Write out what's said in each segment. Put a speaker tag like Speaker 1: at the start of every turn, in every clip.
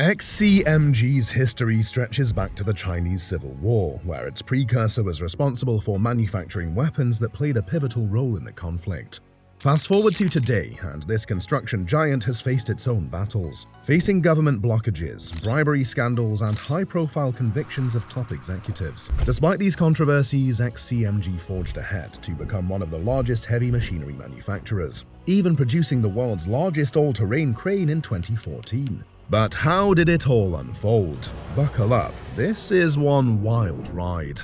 Speaker 1: XCMG's history stretches back to the Chinese Civil War, where its precursor was responsible for manufacturing weapons that played a pivotal role in the conflict. Fast forward to today, and this construction giant has faced its own battles, facing government blockages, bribery scandals, and high-profile convictions of top executives. Despite these controversies, XCMG forged ahead to become one of the largest heavy machinery manufacturers, even producing the world's largest all-terrain crane in 2014. But how did it all unfold? Buckle up, this is one wild ride.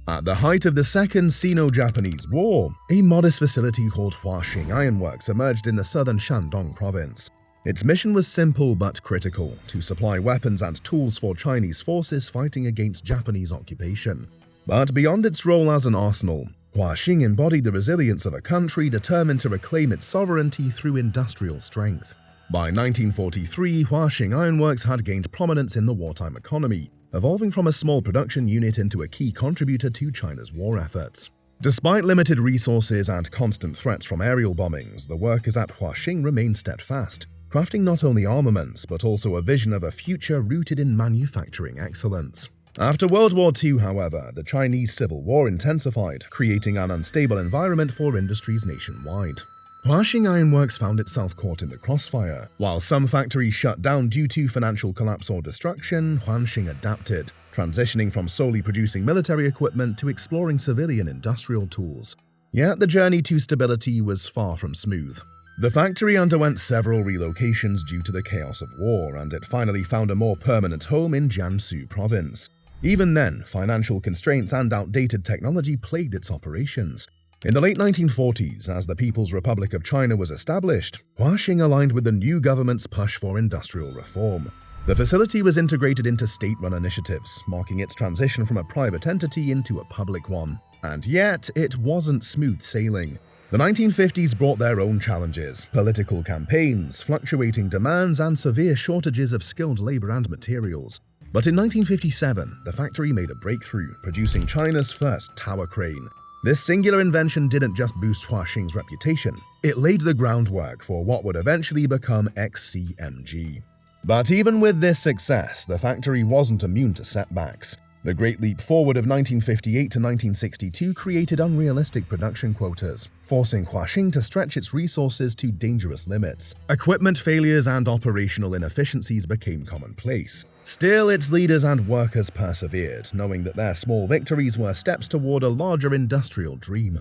Speaker 1: At the height of the Second Sino-Japanese War, a modest facility called Huaxing Ironworks emerged in the southern Shandong province. Its mission was simple but critical: to supply weapons and tools for Chinese forces fighting against Japanese occupation. But beyond its role as an arsenal, Huaxing embodied the resilience of a country determined to reclaim its sovereignty through industrial strength. By 1943, Huaxing Ironworks had gained prominence in the wartime economy, evolving from a small production unit into a key contributor to China's war efforts. Despite limited resources and constant threats from aerial bombings, the workers at Huaxing remained steadfast, crafting not only armaments but also a vision of a future rooted in manufacturing excellence. After World War II, however, the Chinese Civil War intensified, creating an unstable environment for industries nationwide. Huaxing Ironworks found itself caught in the crossfire. While some factories shut down due to financial collapse or destruction, Huaxing adapted, transitioning from solely producing military equipment to exploring civilian industrial tools. Yet the journey to stability was far from smooth. The factory underwent several relocations due to the chaos of war, and it finally found a more permanent home in Jiangsu province. Even then, financial constraints and outdated technology plagued its operations. In the late 1940s, as the People's Republic of China was established, Huaxing aligned with the new government's push for industrial reform. The facility was integrated into state-run initiatives, marking its transition from a private entity into a public one. And yet, it wasn't smooth sailing. The 1950s brought their own challenges: political campaigns, fluctuating demands, and severe shortages of skilled labor and materials. But in 1957, the factory made a breakthrough, producing China's first tower crane. This singular invention didn't just boost Huaxing's reputation, it laid the groundwork for what would eventually become XCMG. But even with this success, the factory wasn't immune to setbacks. The Great Leap Forward of 1958 to 1962 created unrealistic production quotas, forcing Huaxing to stretch its resources to dangerous limits. Equipment failures and operational inefficiencies became commonplace. Still, its leaders and workers persevered, knowing that their small victories were steps toward a larger industrial dream.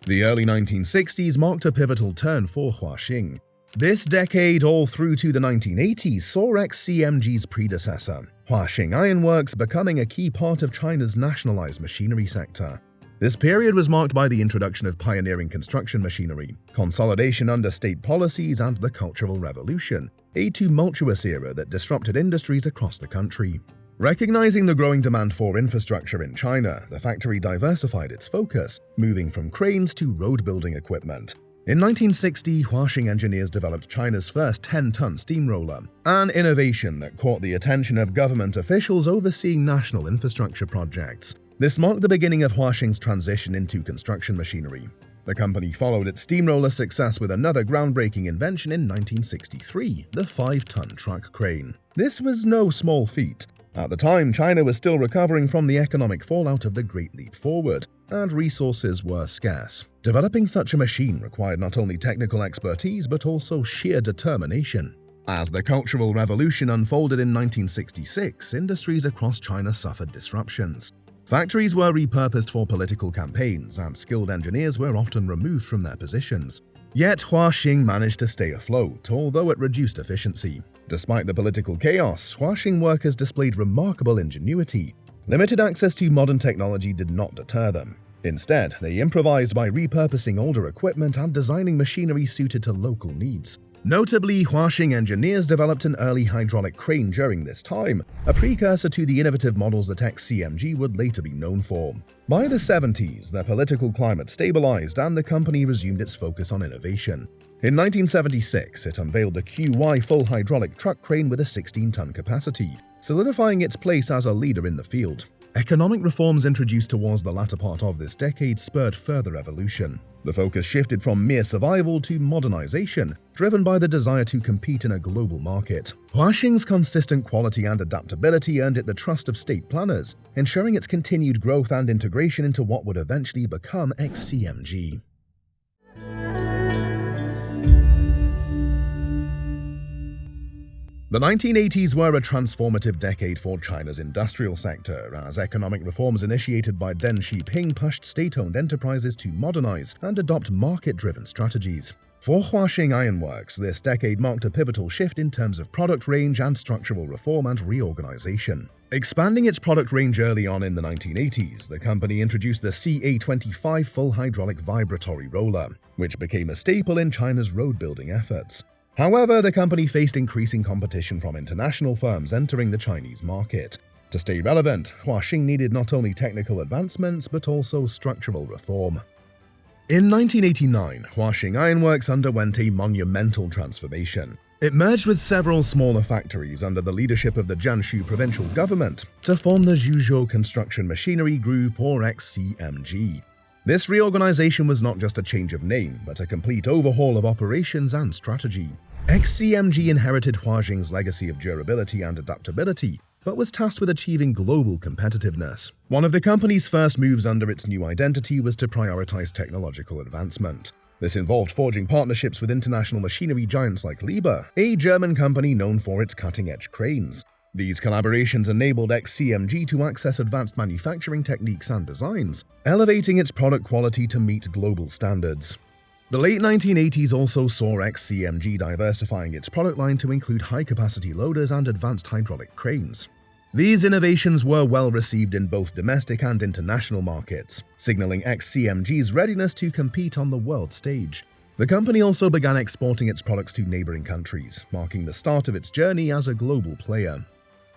Speaker 1: The early 1960s marked a pivotal turn for Huaxing. This decade, all through to the 1980s, saw XCMG's predecessor, Huaxing Ironworks, becoming a key part of China's nationalized machinery sector. This period was marked by the introduction of pioneering construction machinery, consolidation under state policies, and the Cultural Revolution, a tumultuous era that disrupted industries across the country. Recognizing the growing demand for infrastructure in China, the factory diversified its focus, moving from cranes to road-building equipment. In 1960, Huaxing engineers developed China's first 10-ton steamroller, an innovation that caught the attention of government officials overseeing national infrastructure projects. This marked the beginning of Huaxing's transition into construction machinery. The company followed its steamroller success with another groundbreaking invention in 1963, the 5-ton truck crane. This was no small feat. At the time, China was still recovering from the economic fallout of the Great Leap Forward, and resources were scarce. Developing such a machine required not only technical expertise but also sheer determination. As the Cultural Revolution unfolded in 1966, industries across China suffered disruptions. Factories were repurposed for political campaigns, and skilled engineers were often removed from their positions. Yet Huaxing managed to stay afloat, although it reduced efficiency. Despite the political chaos, Huaxing workers displayed remarkable ingenuity. Limited access to modern technology did not deter them. Instead, they improvised by repurposing older equipment and designing machinery suited to local needs. Notably, Huaxing engineers developed an early hydraulic crane during this time, a precursor to the innovative models that XCMG would later be known for. By the 70s, the political climate stabilized and the company resumed its focus on innovation. In 1976, it unveiled the QY full hydraulic truck crane with a 16-ton capacity, solidifying its place as a leader in the field. Economic reforms introduced towards the latter part of this decade spurred further evolution. The focus shifted from mere survival to modernization, driven by the desire to compete in a global market. Huaxing's consistent quality and adaptability earned it the trust of state planners, ensuring its continued growth and integration into what would eventually become XCMG. The 1980s were a transformative decade for China's industrial sector, as economic reforms initiated by Deng Xiaoping pushed state-owned enterprises to modernize and adopt market-driven strategies. For Huaxing Iron Works, this decade marked a pivotal shift in terms of product range and structural reform and reorganization. Expanding its product range early on in the 1980s, the company introduced the CA25 full hydraulic vibratory roller, which became a staple in China's road-building efforts. However, the company faced increasing competition from international firms entering the Chinese market. To stay relevant, Huaxing needed not only technical advancements but also structural reform. In 1989, Huaxing Iron Works underwent a monumental transformation. It merged with several smaller factories under the leadership of the Jiangsu provincial government to form the Zhuzhou Construction Machinery Group, or XCMG. This reorganization was not just a change of name, but a complete overhaul of operations and strategy. XCMG inherited Huaxing's legacy of durability and adaptability, but was tasked with achieving global competitiveness. One of the company's first moves under its new identity was to prioritize technological advancement. This involved forging partnerships with international machinery giants like Liebherr, a German company known for its cutting-edge cranes. These collaborations enabled XCMG to access advanced manufacturing techniques and designs, elevating its product quality to meet global standards. The late 1980s also saw XCMG diversifying its product line to include high-capacity loaders and advanced hydraulic cranes. These innovations were well received in both domestic and international markets, signaling XCMG's readiness to compete on the world stage. The company also began exporting its products to neighboring countries, marking the start of its journey as a global player.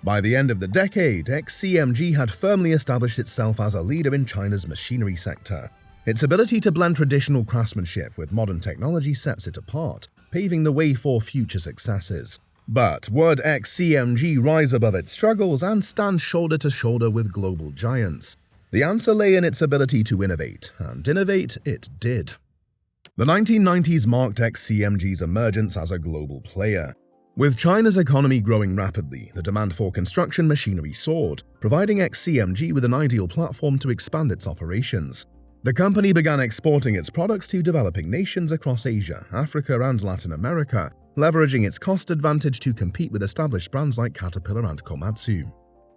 Speaker 1: By the end of the decade, XCMG had firmly established itself as a leader in China's machinery sector. Its ability to blend traditional craftsmanship with modern technology sets it apart, paving the way for future successes. But would XCMG rise above its struggles and stand shoulder to shoulder with global giants? The answer lay in its ability to innovate, and innovate it did. The 1990s marked XCMG's emergence as a global player. With China's economy growing rapidly, the demand for construction machinery soared, providing XCMG with an ideal platform to expand its operations. The company began exporting its products to developing nations across Asia, Africa, and Latin America, leveraging its cost advantage to compete with established brands like Caterpillar and Komatsu.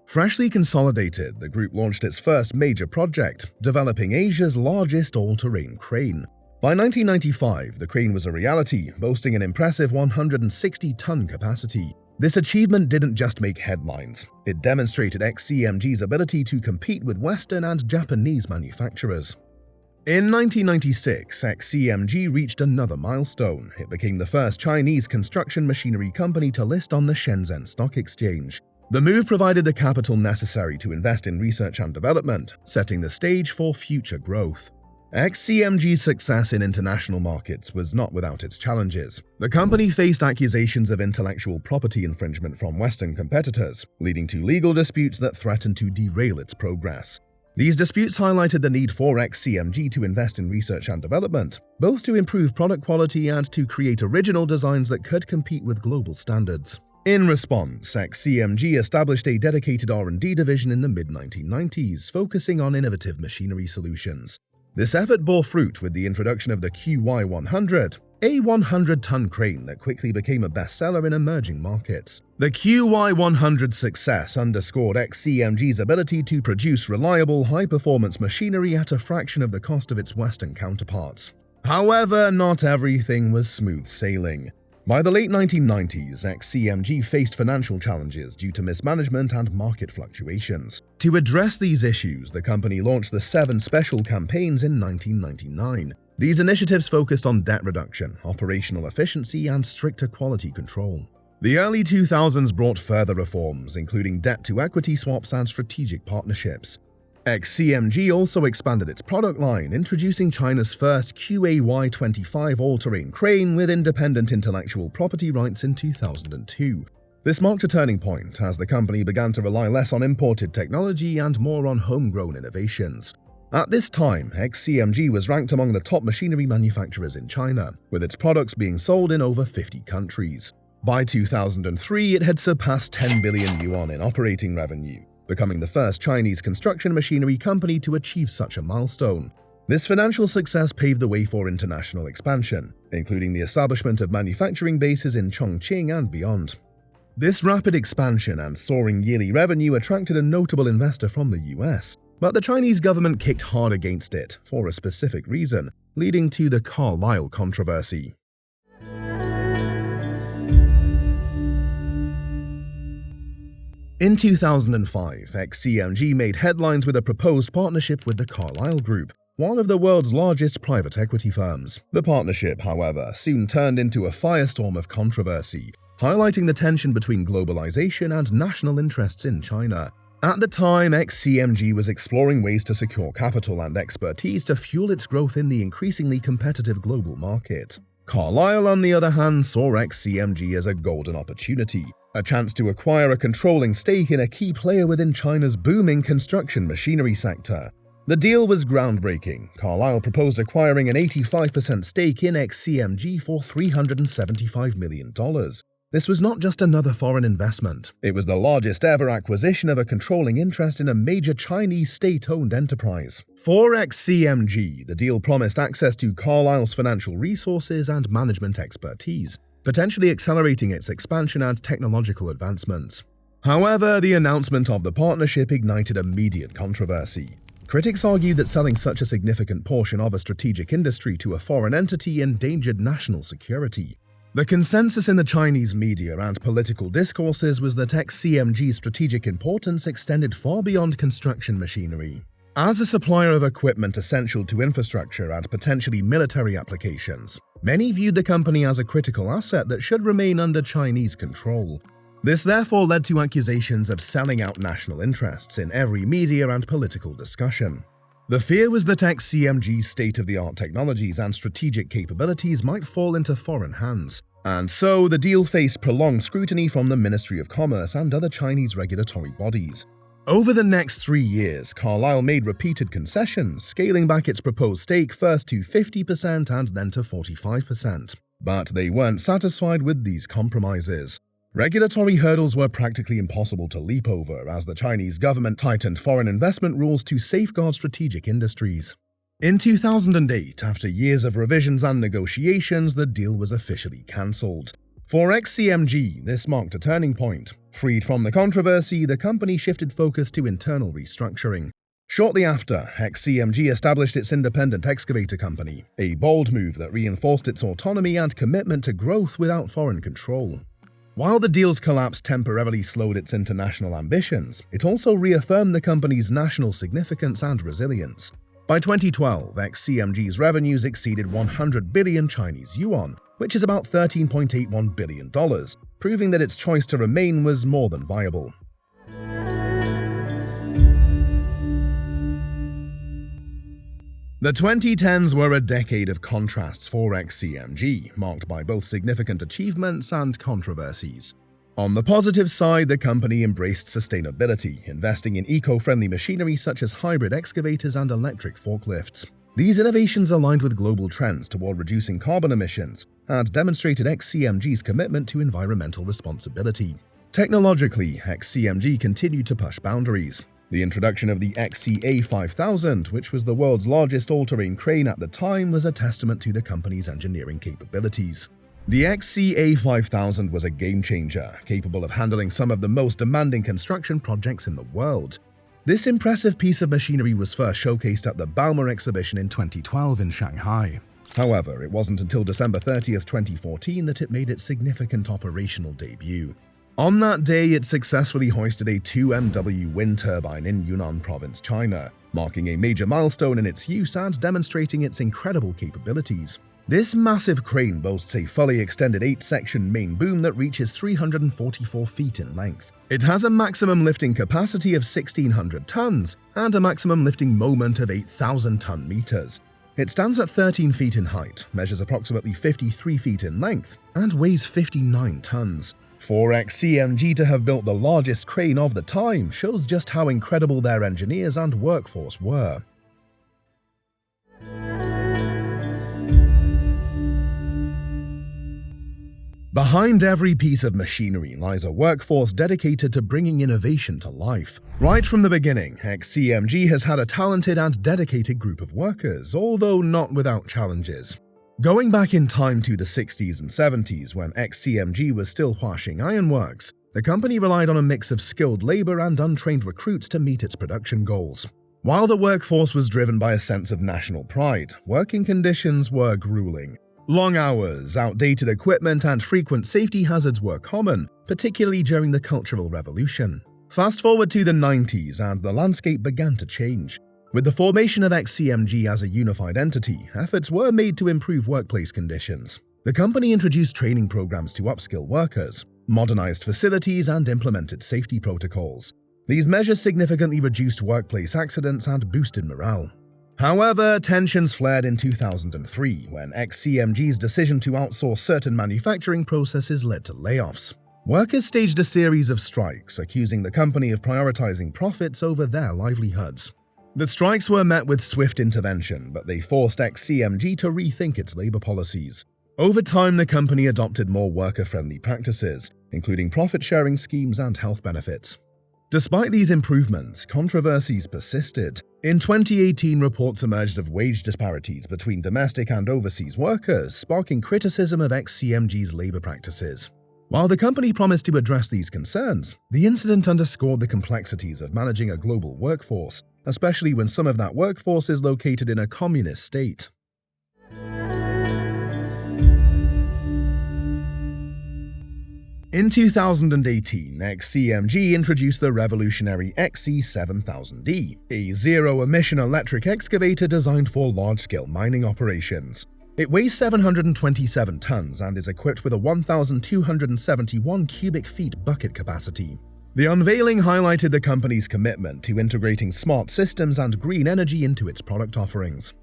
Speaker 1: Freshly consolidated, the group launched its first major project, developing Asia's largest all-terrain crane. By 1995, the crane was a reality, boasting an impressive 160-ton capacity. This achievement didn't just make headlines. It demonstrated XCMG's ability to compete with Western and Japanese manufacturers. In 1996, XCMG reached another milestone. It became the first Chinese construction machinery company to list on the Shenzhen Stock Exchange. The move provided the capital necessary to invest in research and development, setting the stage for future growth. XCMG's success in international markets was not without its challenges. The company faced accusations of intellectual property infringement from Western competitors, leading to legal disputes that threatened to derail its progress. These disputes highlighted the need for XCMG to invest in research and development, both to improve product quality and to create original designs that could compete with global standards. In response, XCMG established a dedicated R&D division in the mid-1990s, focusing on innovative machinery solutions. This effort bore fruit with the introduction of the QY100, a 100-ton crane that quickly became a bestseller in emerging markets. The QY100's success underscored XCMG's ability to produce reliable, high-performance machinery at a fraction of the cost of its Western counterparts. However, not everything was smooth sailing. By the late 1990s, XCMG faced financial challenges due to mismanagement and market fluctuations. To address these issues, the company launched the 7 special campaigns in 1999. These initiatives focused on debt reduction, operational efficiency, and stricter quality control. The early 2000s brought further reforms, including debt-to-equity swaps and strategic partnerships. XCMG also expanded its product line, introducing China's first QAY-25 all-terrain crane with independent intellectual property rights in 2002. This marked a turning point as the company began to rely less on imported technology and more on homegrown innovations. At this time, XCMG was ranked among the top machinery manufacturers in China, with its products being sold in over 50 countries. By 2003, it had surpassed 10 billion yuan in operating revenue, becoming the first Chinese construction machinery company to achieve such a milestone. This financial success paved the way for international expansion, including the establishment of manufacturing bases in Chongqing and beyond. This rapid expansion and soaring yearly revenue attracted a notable investor from the US, but the Chinese government kicked hard against it for a specific reason, leading to the Carlyle controversy. In 2005, XCMG made headlines with a proposed partnership with the Carlyle Group, one of the world's largest private equity firms. The partnership, however, soon turned into a firestorm of controversy, highlighting the tension between globalization and national interests in China. At the time, XCMG was exploring ways to secure capital and expertise to fuel its growth in the increasingly competitive global market. Carlyle, on the other hand, saw XCMG as a golden opportunity, a chance to acquire a controlling stake in a key player within China's booming construction machinery sector. The deal was groundbreaking. Carlyle proposed acquiring an 85% stake in XCMG for $375 million. This was not just another foreign investment. It was the largest ever acquisition of a controlling interest in a major Chinese state-owned enterprise. For XCMG, the deal promised access to Carlyle's financial resources and management expertise, potentially accelerating its expansion and technological advancements. However, the announcement of the partnership ignited immediate controversy. Critics argued that selling such a significant portion of a strategic industry to a foreign entity endangered national security. The consensus in the Chinese media and political discourses was that XCMG's strategic importance extended far beyond construction machinery. As a supplier of equipment essential to infrastructure and potentially military applications, many viewed the company as a critical asset that should remain under Chinese control. This therefore led to accusations of selling out national interests in every media and political discussion. The fear was that XCMG's state-of-the-art technologies and strategic capabilities might fall into foreign hands, and so the deal faced prolonged scrutiny from the Ministry of Commerce and other Chinese regulatory bodies. Over the next 3 years, Carlyle made repeated concessions, scaling back its proposed stake first to 50% and then to 45%. But they weren't satisfied with these compromises. Regulatory hurdles were practically impossible to leap over as the Chinese government tightened foreign investment rules to safeguard strategic industries. In 2008, after years of revisions and negotiations, the deal was officially cancelled. For XCMG, this marked a turning point. Freed from the controversy, the company shifted focus to internal restructuring. Shortly after, XCMG established its independent excavator company, a bold move that reinforced its autonomy and commitment to growth without foreign control. While the deal's collapse temporarily slowed its international ambitions, it also reaffirmed the company's national significance and resilience. By 2012, XCMG's revenues exceeded 100 billion Chinese yuan, which is about $13.81 billion, proving that its choice to remain was more than viable. The 2010s were a decade of contrasts for XCMG, marked by both significant achievements and controversies. On the positive side, the company embraced sustainability, investing in eco-friendly machinery such as hybrid excavators and electric forklifts. These innovations aligned with global trends toward reducing carbon emissions and demonstrated XCMG's commitment to environmental responsibility. Technologically, XCMG continued to push boundaries. The introduction of the XCA5000, which was the world's largest all-terrain crane at the time, was a testament to the company's engineering capabilities. The XCA5000 was a game-changer, capable of handling some of the most demanding construction projects in the world. This impressive piece of machinery was first showcased at the Bauma exhibition in 2012 in Shanghai. However, it wasn't until December 30th, 2014 that it made its significant operational debut. On that day, it successfully hoisted a 2 MW wind turbine in Yunnan Province, China, marking a major milestone in its use and demonstrating its incredible capabilities. This massive crane boasts a fully extended 8-section main boom that reaches 344 feet in length. It has a maximum lifting capacity of 1,600 tons and a maximum lifting moment of 8,000 ton-meters. It stands at 13 feet in height, measures approximately 53 feet in length, and weighs 59 tons. For XCMG to have built the largest crane of the time shows just how incredible their engineers and workforce were. Behind every piece of machinery lies a workforce dedicated to bringing innovation to life. Right from the beginning, XCMG has had a talented and dedicated group of workers, although not without challenges. Going back in time to the 60s and 70s when XCMG was still Huaxing Iron Works, the company relied on a mix of skilled labor and untrained recruits to meet its production goals. While the workforce was driven by a sense of national pride, working conditions were grueling. Long hours, outdated equipment, and frequent safety hazards were common, particularly during the Cultural Revolution. Fast forward to the 90s and the landscape began to change. With the formation of XCMG as a unified entity, efforts were made to improve workplace conditions. The company introduced training programs to upskill workers, modernized facilities, and implemented safety protocols. These measures significantly reduced workplace accidents and boosted morale. However, tensions flared in 2003 when XCMG's decision to outsource certain manufacturing processes led to layoffs. Workers staged a series of strikes, accusing the company of prioritizing profits over their livelihoods. The strikes were met with swift intervention, but they forced XCMG to rethink its labor policies. Over time, the company adopted more worker-friendly practices, including profit-sharing schemes and health benefits. Despite these improvements, controversies persisted. In 2018, reports emerged of wage disparities between domestic and overseas workers, sparking criticism of XCMG's labor practices. While the company promised to address these concerns, the incident underscored the complexities of managing a global workforce, especially when some of that workforce is located in a communist state. In 2018, XCMG introduced the revolutionary XE7000D, a zero-emission electric excavator designed for large-scale mining operations. It weighs 727 tons and is equipped with a 1,271 cubic feet bucket capacity. The unveiling highlighted the company's commitment to integrating smart systems and green energy into its product offerings.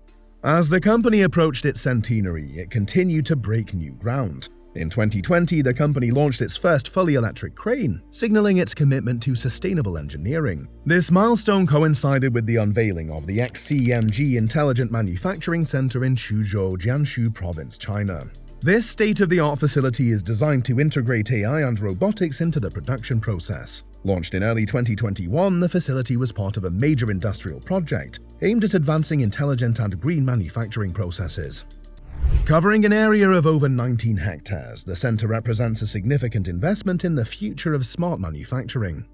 Speaker 1: As the company approached its centenary, it continued to break new ground. In 2020, the company launched its first fully electric crane, signaling its commitment to sustainable engineering. This milestone coincided with the unveiling of the XCMG Intelligent Manufacturing Center in Suzhou, Jiangsu Province, China. This state-of-the-art facility is designed to integrate AI and robotics into the production process. Launched in early 2021, the facility was part of a major industrial project aimed at advancing intelligent and green manufacturing processes. Covering an area of over 19 hectares, the center represents a significant investment in the future of smart manufacturing.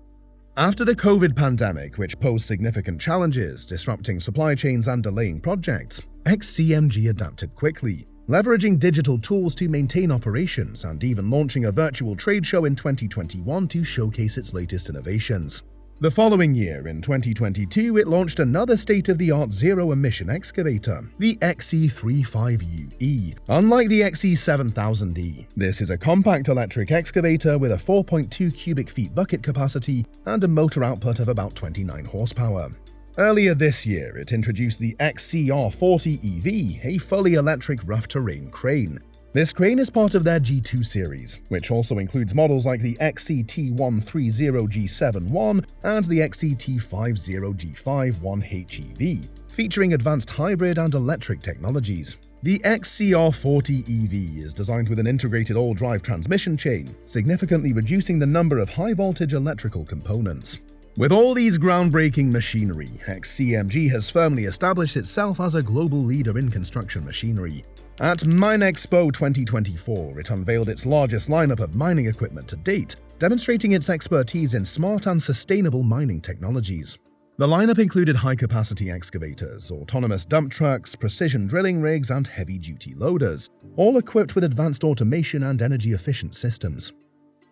Speaker 1: After the COVID pandemic, which posed significant challenges, disrupting supply chains and delaying projects, XCMG adapted quickly, leveraging digital tools to maintain operations and even launching a virtual trade show in 2021 to showcase its latest innovations. The following year, in 2022, it launched another state-of-the-art zero-emission excavator, the XE35UE. Unlike the XE7000E, this is a compact electric excavator with a 4.2 cubic feet bucket capacity and a motor output of about 29 horsepower. Earlier this year, it introduced the XCR40EV, a fully electric rough-terrain crane. This crane is part of their G2 series, which also includes models like the XCT130G71 and the XCT50G51HEV, featuring advanced hybrid and electric technologies. The XCR40EV is designed with an integrated all-drive transmission chain, significantly reducing the number of high-voltage electrical components. With all these groundbreaking machinery, XCMG has firmly established itself as a global leader in construction machinery. At MineExpo 2024, it unveiled its largest lineup of mining equipment to date, demonstrating its expertise in smart and sustainable mining technologies. The lineup included high-capacity excavators, autonomous dump trucks, precision drilling rigs, and heavy-duty loaders, all equipped with advanced automation and energy-efficient systems.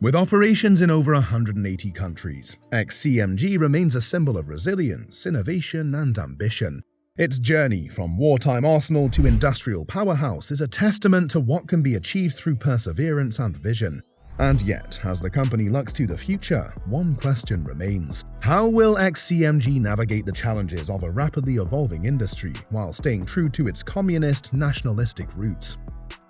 Speaker 1: With operations in over 180 countries, XCMG remains a symbol of resilience, innovation, and ambition. Its journey from wartime arsenal to industrial powerhouse is a testament to what can be achieved through perseverance and vision. And yet, as the company looks to the future, one question remains. How will XCMG navigate the challenges of a rapidly evolving industry while staying true to its communist, nationalistic roots?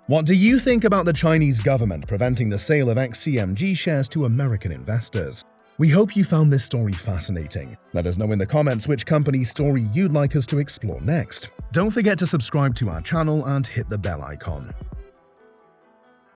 Speaker 1: What do you think about the Chinese government preventing the sale of XCMG shares to American investors? We hope you found this story fascinating. Let us know in the comments which company's story you'd like us to explore next. Don't forget to subscribe to our channel and hit the bell icon.